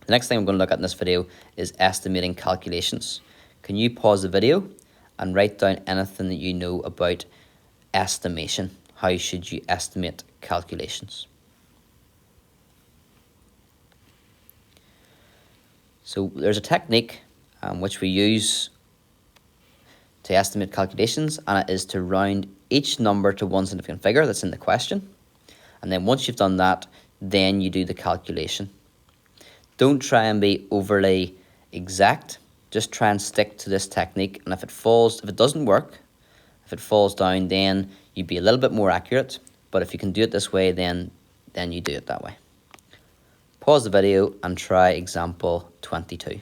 The next thing I'm going to look at in this video is estimating calculations. Can you pause the video and write down anything that you know about estimation? How should you estimate calculations? So there's a technique which we use to estimate calculations, and it is to round each number to one significant figure that's in the question. And then once you've done that, then you do the calculation. Don't try and be overly exact. Just try and stick to this technique. And if it doesn't work, if it falls down, then you'd be a little bit more accurate. But if you can do it this way, then you do it that way. Pause the video and try example 22.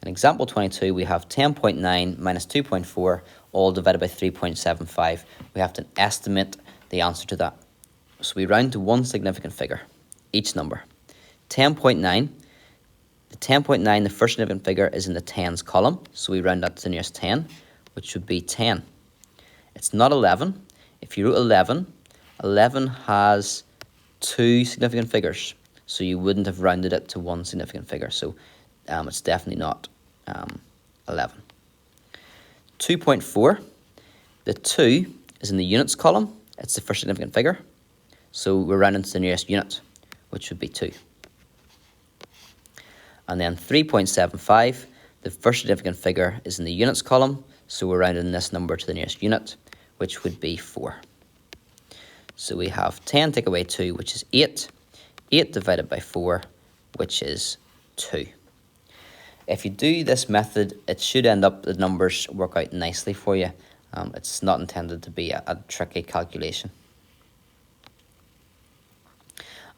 In example 22, we have 10.9 minus 2.4, all divided by 3.75. We have to estimate the answer to that. So we round to one significant figure, each number. 10.9, the 10.9, the first significant figure is in the tens column, so we round that to the nearest 10, which would be 10. It's not 11. If you wrote 11, 11 has two significant figures, so you wouldn't have rounded it to one significant figure, so it's definitely not 11. 2.4, the 2 is in the units column. It's the first significant figure, so we're rounding to the nearest unit, which would be 2. And then 3.75, the first significant figure is in the units column, so we're rounding this number to the nearest unit, which would be 4. So we have 10 take away 2, which is 8. 8 divided by 4, which is 2. If you do this method, it should end up, the numbers work out nicely for you. It's not intended to be a tricky calculation.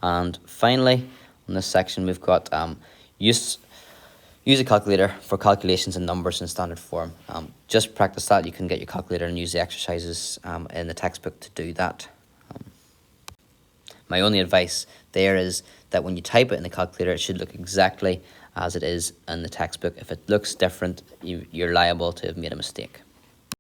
And finally, on this section, we've got use a calculator for calculations and numbers in standard form. Just practice that. You can get your calculator and use the exercises in the textbook to do that. My only advice there is that when you type it in the calculator, it should look exactly as it is in the textbook. If it looks different, you're liable to have made a mistake.